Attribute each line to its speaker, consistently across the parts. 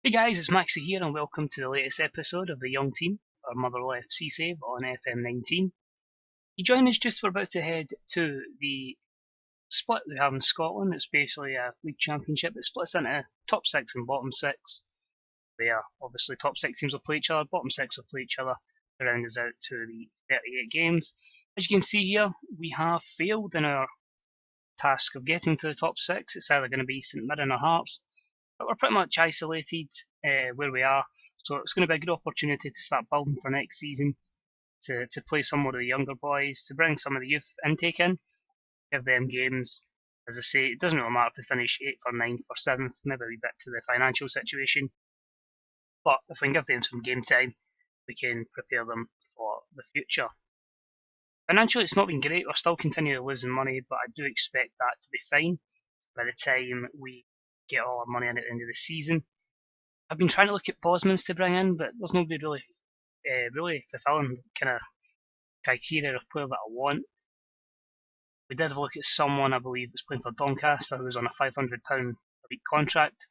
Speaker 1: Hey guys, it's Maxie here and welcome to the latest episode of the Young Team, our Motherwell FC save on FM19. You join us just we're about to head to the split we have in Scotland. It's basically a league championship. It splits into top six and bottom six, where obviously top six teams will play each other, bottom six will play each other to round us out to the 38 games. As you can see here, we have failed in our task of getting to the top six. It's either going to be St Mirren or Hearts. But we're pretty much isolated where we are, so it's going to be a good opportunity to start building for next season, to play some more of the younger boys, to bring some of the youth intake in, give them games. As I say, it doesn't really matter if we finish 8th or 9th or 7th, maybe a wee bit to the financial situation, but if we can give them some game time, we can prepare them for the future. Financially, it's not been great. We're still continuing losing money, but I do expect that to be fine by the time we get all our money in at the end of the season. I've been trying to look at Bosmans to bring in, but there's nobody really fulfilling kind of criteria of player that I want. We did have a look at someone, I believe, that's playing for Doncaster, who was on a £500 a week contract.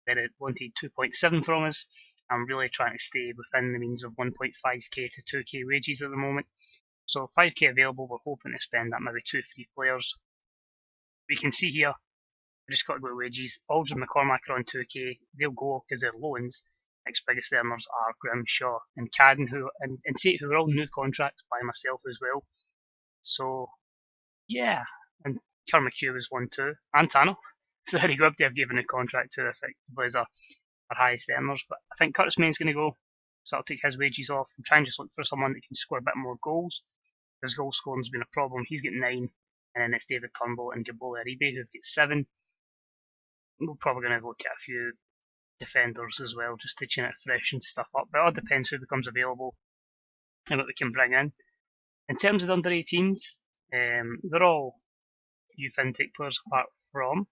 Speaker 1: They wanted 2.7 from us. I'm really trying to stay within the means of 1.5k to 2k wages at the moment. So 5k available, we're hoping to spend that maybe 2-3 players. We can see here, we just got to go to wages. Aldridge and McCormack are on 2k. They'll go because they're loans. Next biggest earners are Grimshaw and Cadden, and Tate, who are all new contracts by myself as well. So, yeah. And Kerr-McHugh was 1-2. And Tanner. So there you go. They've given a contract to effectively as our highest earners. But I think Curtis Main's going to go. So I'll take his wages off and try and just look for someone that can score a bit more goals. His goal scoring has been a problem. He's getting 9. And then it's David Turnbull and Gabola Aribe who've got 7. We're probably going to look at a few defenders as well, just to chin it fresh and stuff up. But it all depends who becomes available and what we can bring in. In terms of the under 18s, they're all youth intake players apart from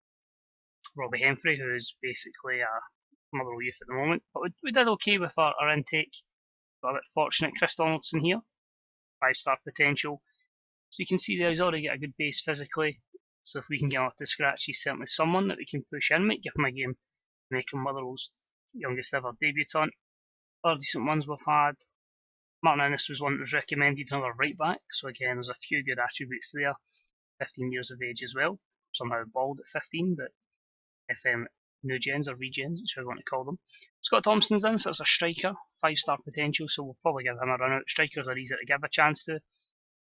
Speaker 1: Robbie Hemfrey, who is basically a Motherwell youth at the moment. But we did okay with our intake. Got a bit fortunate. Chris Donaldson here, 5-star potential. So you can see there he's already got a good base physically. So if we can get off the scratch, he's certainly someone that we can push in. Might give him a game to make him Motherwell's youngest ever debutant. Other decent ones we've had. Martin Innes was one that was recommended, another right back. So again, there's a few good attributes there. 15 years of age as well. Somehow bald at 15, but FM new gens or regens, whichever you want to call them. Scott Thompson's in, so that's a striker, 5-star potential, so we'll probably give him a run out. Strikers are easy to give a chance to.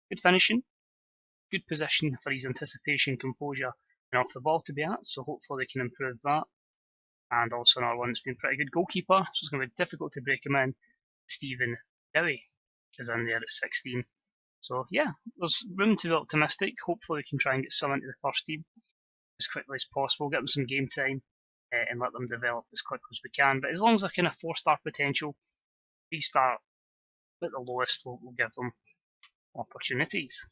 Speaker 1: Good finishing. Good position for his anticipation, composure, and off the ball to be at, so hopefully they can improve that. And also another one that's been pretty good goalkeeper, so it's going to be difficult to break him in. Stephen Dowie is in there at 16. So yeah, there's room to be optimistic. Hopefully we can try and get some into the first team as quickly as possible, get them some game time, and let them develop as quickly as we can. But as long as they're kind of 4-star potential, 3-star at the lowest, we'll give them opportunities.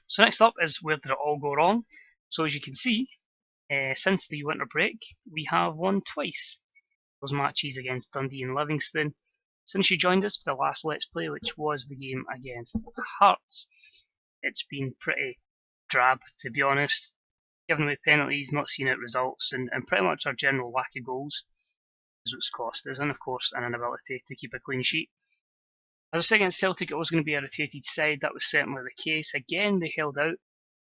Speaker 1: So next up is where did it all go wrong? So as you can see, since the winter break, we have won twice. Those matches against Dundee and Livingston. Since you joined us for the last Let's Play, which was the game against Hearts, it's been pretty drab, to be honest. Giving away penalties, not seeing out results, and pretty much our general lack of goals is what's cost us, and of course an inability to keep a clean sheet. As I said against Celtic, it was going to be a rotated side. That was certainly the case. Again, they held out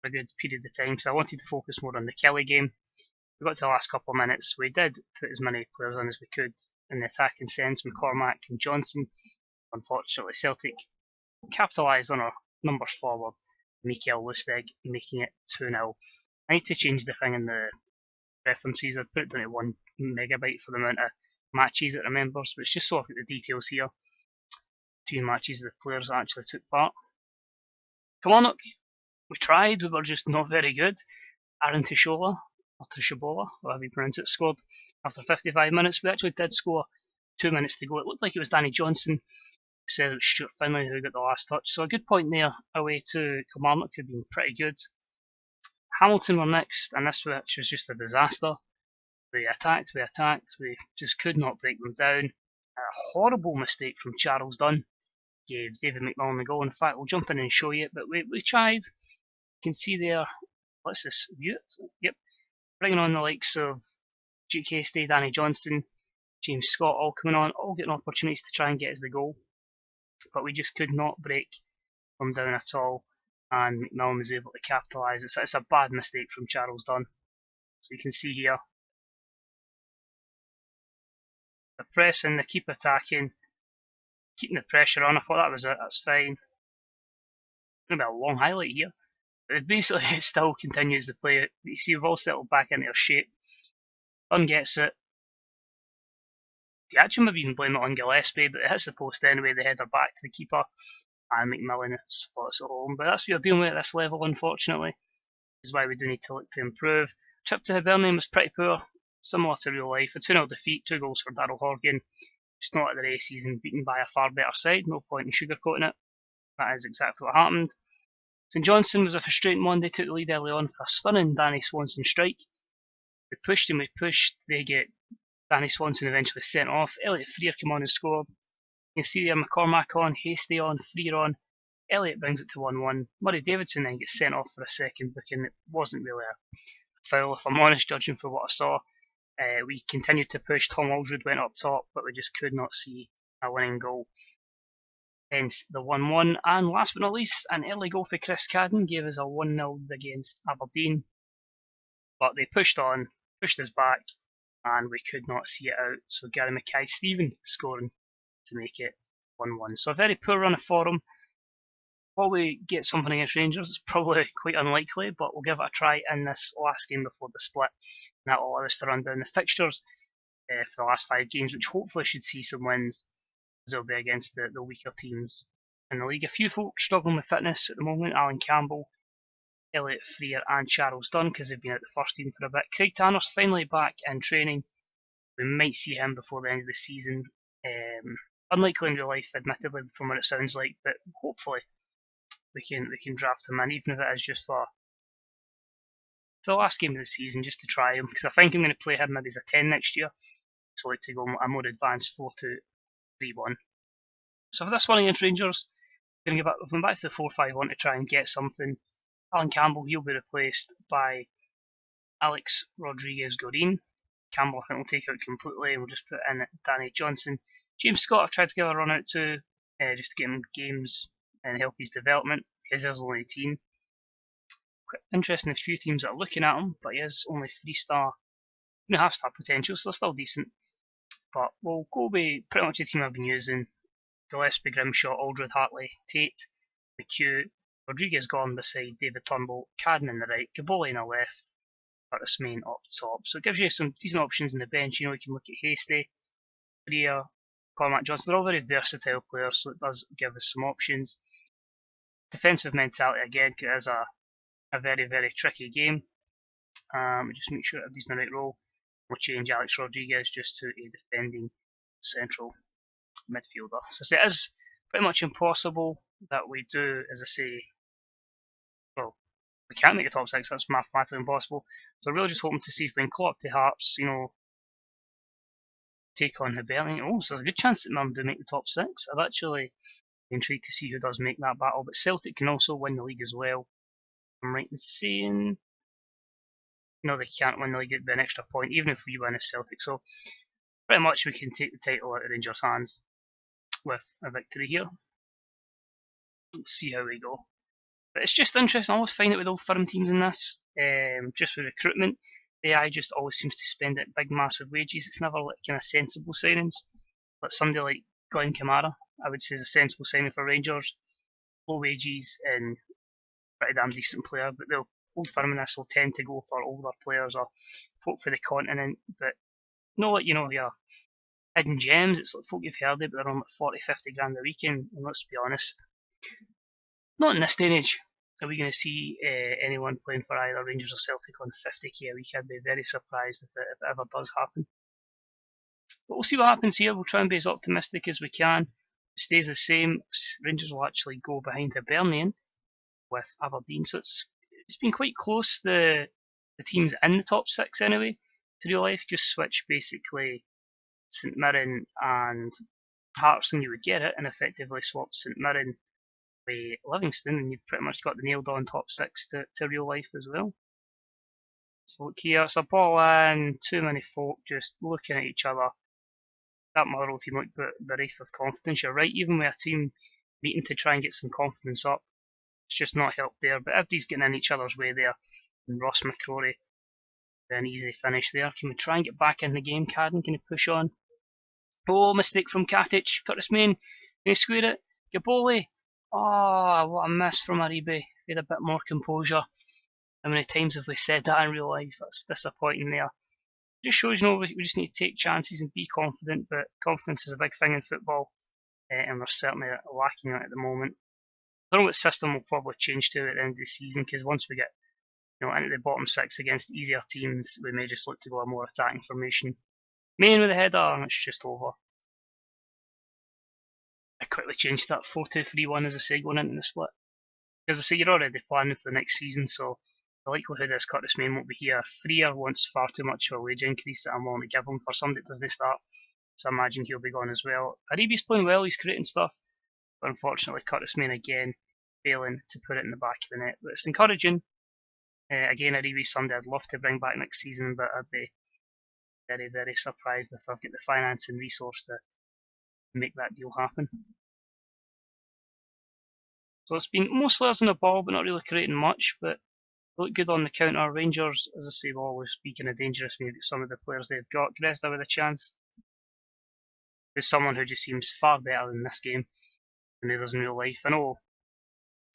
Speaker 1: for a good period of time, so I wanted to focus more on the Kelly game. We got to the last couple of minutes. We did put as many players in as we could in the attacking sense, McCormack and Johnson. Unfortunately, Celtic capitalised on our numbers forward. Mikael Lustig making it 2-0. I need to change the thing in the references. I've put it down to 1 megabyte for the amount of matches it remembers, but it's just so I've got the details here. 2 matches the players actually took part. Kilmarnock, we tried, we were just not very good. Aaron Tishola, or Tishobola, however you pronounce it, scored after 55 minutes. We actually did score 2 minutes to go. It looked like it was Danny Johnson. It says it was Stuart Finlay who got the last touch. So a good point there away to Kilmarnock, who'd been pretty good. Hamilton were next, and this match was just a disaster. We attacked, we just could not break them down. A horrible mistake from Charles Dunn gave David McMillan the goal. In fact, we'll jump in and show you it, but we tried. You can see there, let's just view it. Yep, bringing on the likes of Duke Hastie, Danny Johnson, James Scott all coming on, all getting opportunities to try and get us the goal. But we just could not break them down at all, and McMillan was able to capitalise. It's a bad mistake from Charles Dunn. So you can see here, the pressing, the keep attacking, keeping the pressure on. I thought that was it, that's fine. Going to be a long highlight here. But basically, it still continues to play. You see, we've all settled back into our shape. Dunn gets it. The actually maybe even blame it on Gillespie, but it hits the post anyway, the header back to the keeper, and McMillan slots it home. But that's what you're dealing with at this level, unfortunately, which is why we do need to look to improve. Trip to Hibernian was pretty poor, similar to real life. A 2-0 defeat, 2 goals for Darryl Horgan. Just not at the races and beaten by a far better side. No point in sugarcoating it. That is exactly what happened. St Johnstone was a frustrating one. They took the lead early on for a stunning Danny Swanson strike. We pushed and we pushed. They get Danny Swanson eventually sent off. Elliot Freer came on and scored. You can see there McCormack on, Hastie on, Freer on. Elliot brings it to 1-1. Murray Davidson then gets sent off for a second booking. It wasn't really a foul, if I'm honest, judging for what I saw. We continued to push. Tom Aldred went up top, but we just could not see a winning goal. Hence the 1-1. And last but not least, an early goal for Chris Cadden gave us a 1-0 against Aberdeen. But they pushed on, pushed us back, and we could not see it out. So Gary Mackay-Steven scoring to make it 1-1. So a very poor run of form. Will we get something against Rangers? It's probably quite unlikely, but we'll give it a try in this last game before the split. And that will allow us to run down the fixtures for the last 5 games, which hopefully should see some wins, as they'll be against the weaker teams in the league. A few folk struggling with fitness at the moment: Alan Campbell, Elliot Freer and Charles Dunn, because they've been out the first team for a bit. Craig Tanner's finally back in training. We might see him before the end of the season. Unlikely in real life, admittedly, from what it sounds like, but hopefully we can draft him in, even if it is just for the last game of the season, just to try him, because I think I'm going to play him maybe as a 10 next year, so I like to go a more advanced 4-2-3-1. So for this one against Rangers, I'm going to go back to the 4-5-1 to try and get something. Alan Campbell, he'll be replaced by Alex Rodriguez-Gorin. Campbell, I think, will take out completely, and we'll just put in Danny Johnson. James Scott, I've tried to give a run out to, just to get him games and help his development, because there's only a team. Quite interesting, a few teams that are looking at him, but he is only 3-star, 2.5-star potential, so they're still decent. But we'll go with pretty much the team I've been using: Gillespie, Grimshaw, Aldred, Hartley, Tate, McHugh, Rodriguez gone beside David Turnbull, Cadden in the right, Gaboli in the left, Curtis Main up top. So it gives you some decent options in the bench. You can look at Hastie, Freer, Cormac Johnson. They're all very versatile players, so it does give us some options. Defensive mentality again, because it is a very, very tricky game. Just make sure everybody's in the right role. We'll change Alex Rodriguez just to a defending central midfielder. So it is pretty much impossible that we do, as I say, well, we can't make the top 6, that's mathematically impossible. So really just hoping to see if we can claw up to Hearts, take on Hibernian. Oh, so there's a good chance that Mum do make the top 6. I've actually been intrigued to see who does make that battle, but Celtic can also win the league as well. I'm right in saying, no, they can't win the league by an extra point, even if we win as Celtic. So pretty much we can take the title out of Rangers' hands with a victory here. Let's see how we go. But it's just interesting. I always find it with old firm teams in this, just with recruitment, the AI just always seems to spend it big, massive wages. It's never like kind of sensible signings. But somebody like Glenn Kamara, I would say, is a sensible signing for Rangers. Low wages and pretty damn decent player. But the old firm in this will tend to go for older players or folk for the continent. But no, like, your hidden gems. It's like folk you've heard of, but they're on like 40, 50 grand a week. And let's be honest, not in this day and age are we going to see anyone playing for either Rangers or Celtic on 50k a week. I'd be very surprised if it ever does happen. But we'll see what happens here. We'll try and be as optimistic as we can. If it stays the same, Rangers will actually go behind Hibernian with Aberdeen. So it's been quite close, the teams in the top 6 anyway, to real life. Just switch basically St Mirren and Hearts and you would get it, and effectively swap St Mirren with Livingston and you've pretty much got the nailed on top 6 to real life as well. So look here, it's a ball in, too many folk just looking at each other. that Motherwell team looked the rife of confidence. You're right, even with a team meeting to try and get some confidence up, it's just not helped there. But everybody's getting in each other's way there. And Ross McCrory, an easy finish there. Can we try and get back in the game, Cadden? Can he push on? Oh, mistake from Katic. Curtis Main, can he square it? Gaboli. Oh, what a miss from Aribe. If he had a bit more composure. How many times have we said that in real life? That's disappointing there. It just shows, we just need to take chances and be confident, but confidence is a big thing in football, and we're certainly lacking it at the moment. I don't know what system will probably change to at the end of the season, because once we get into the bottom six against easier teams, we may just look to go a more attacking formation. Main with the header, and it's just over. I quickly changed that 4-2-3-1 as I say going into the split. As I say, you're already planning for the next season, so the likelihood is Curtis Main won't be here. Freer wants far too much of a wage increase that I'm willing to give him for somebody that doesn't start, so I imagine he'll be gone as well. Aribi's playing well, he's creating stuff, but unfortunately Curtis Main again failing to put it in the back of the net. But it's encouraging. Again, Aribi's somebody I'd love to bring back next season, but I'd be very, very surprised if I've got the finance and resource to make that deal happen. So it's been mostly us on the ball, but not really creating much, but look good on the counter. Rangers, as I say, will always be kind of dangerous when you get some of the players they've got. Gresta with a chance. There's someone who just seems far better in this game than he does in real life. I know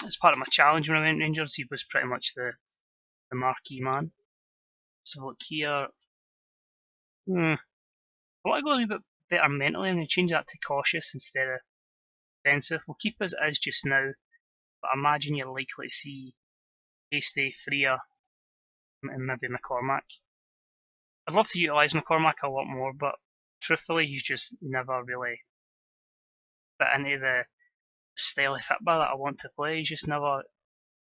Speaker 1: it's part of my challenge when I went Rangers. He was pretty much the marquee man. So look here. I want to go a little bit better mentally. I'm going to change that to cautious instead of defensive. We'll keep as it is just now, but I imagine you're likely to see Hastie, Freer, and maybe McCormack. I'd love to utilise McCormack a lot more, but truthfully, he's just never really fit into the style of football that I want to play. He's just never.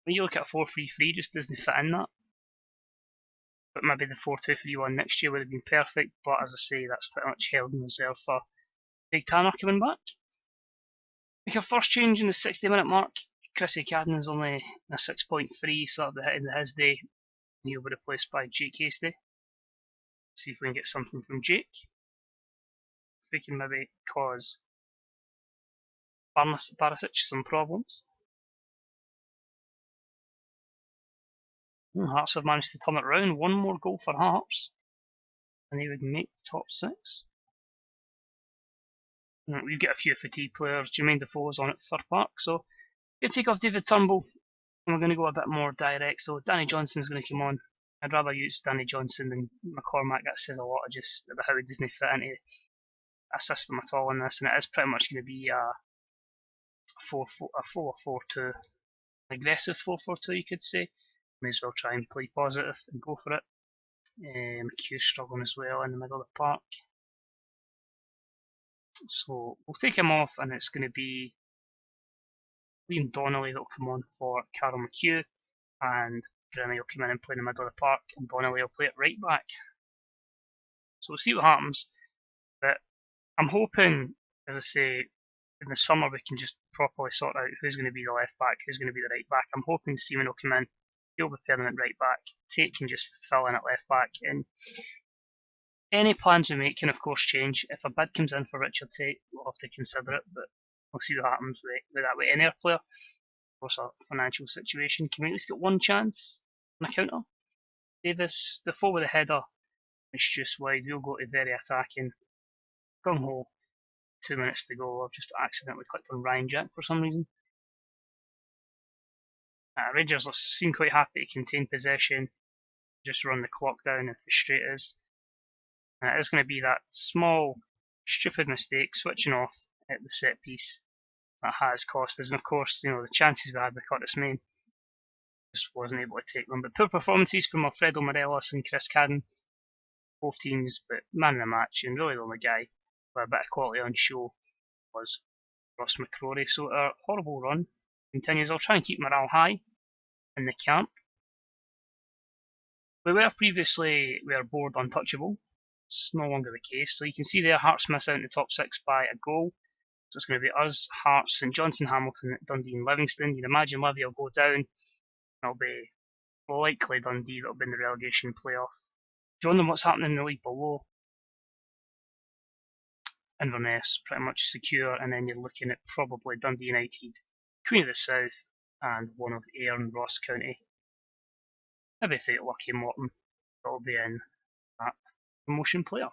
Speaker 1: When you look at a 4-3-3, just doesn't fit in that. But maybe the 4-2-3-1 next year would have been perfect, but as I say, that's pretty much held in reserve for Big Tanner coming back. Make our first change in the 60-minute mark. Chrissy Cadden's only a 6.3, so that'll be hitting his day. And he'll be replaced by Jake Hastie. See if we can get something from Jake. If we can maybe cause Barisic some problems. Hearts have managed to turn it around. One more goal for Hearts, and they would make the top 6. We've got a few fatigue players. Jermaine Defoe's on at third park, so we're going to take off David Turnbull, and we're going to go a bit more direct. So Danny Johnson's going to come on. I'd rather use Danny Johnson than McCormack. That says a lot just about how he doesn't fit into a system at all in this, and it is pretty much going to be a 4-4-2, aggressive 4-4-2, you could say. May as well try and play positive and go for it. McHugh's struggling as well in the middle of the park. So we'll take him off, and it's going to be Liam Donnelly that'll come on for Carol McHugh, and Grimmy will come in and play in the middle of the park, and Donnelly will play at right back. So we'll see what happens. But I'm hoping, as I say, in the summer we can just properly sort out who's going to be the left back, who's going to be the right back. I'm hoping Seaman will come in. He'll be permanent right back. Tate can just fill in at left back. And any plans we make can, of course, change. If a bid comes in for Richard Tate, we'll have to consider it, but we'll see what happens with that with any other player. Of course, our financial situation. Can we at least get one chance on a counter? Davis, Defoe with a header. It's just wide. We'll go to very attacking. Gung ho. 2 minutes to go. I've just accidentally clicked on Ryan Jack for some reason. Rangers seem quite happy to contain possession, just run the clock down and frustrate us. It is going to be that small, stupid mistake, switching off at the set piece, that has cost us. And of course, the chances we had with Curtis Main, just wasn't able to take them. But poor performances from Alfredo Morelos and Chris Cadden, both teams, but man of the match, and really the only guy with a bit of quality on show was Ross McCrory. So our horrible run continues. I'll try and keep morale high in the camp. We were board untouchable. It's no longer the case. So you can see there, Hearts miss out in the top 6 by a goal. So it's going to be us, Hearts, St Johnstone, Hamilton, Dundee and Livingston. You'd imagine Livy will go down. It'll be likely Dundee that'll be in the relegation playoff. If you wonder what's happening in the league below, Inverness pretty much secure, and then you're looking at probably Dundee United, Queen of the South, and one of Ayr and Ross County. Maybe if they get lucky, Morton, that'll be in that promotion playoff.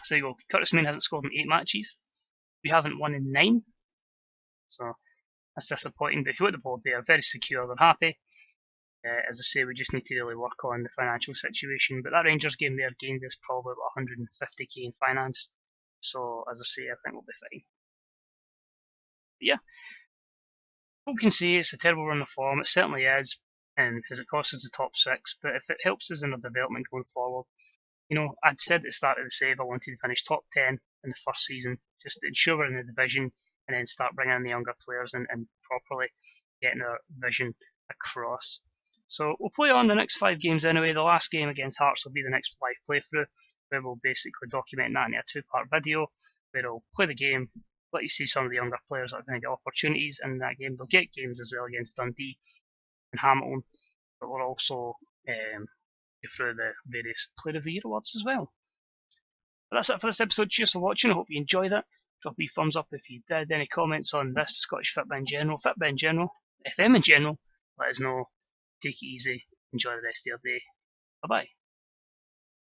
Speaker 1: So you go, Curtis Main hasn't scored in 8 matches. We haven't won in 9. So that's disappointing. But if you look at the board, they are very secure, they're happy. As I say, we just need to really work on the financial situation. But that Rangers game there gained us probably about 150k in finance. So as I say, I think we'll be fine. But yeah, people can say it's a terrible run of form. It certainly is, because it costs us the top 6. But if it helps us in our development going forward, you know, I'd said at the start of the save I wanted to finish top 10 in the first season, just to ensure we're in the division, and then start bringing in the younger players and properly getting our vision across. So we'll play on the next 5 games anyway. The last game against Hearts will be the next live playthrough, where we'll basically document that in a 2-part video, where I'll play the game, let you see some of the younger players that are going to get opportunities in that game. They'll get games as well against Dundee and Hamilton, but we'll also go through the various Player of the Year awards as well. But that's it for this episode. Cheers for watching. I hope you enjoyed it. Drop a thumbs up if you did. Any comments on this, Scottish Football in general, FM in general, let us know. Take it easy. Enjoy the rest of your day. Bye bye.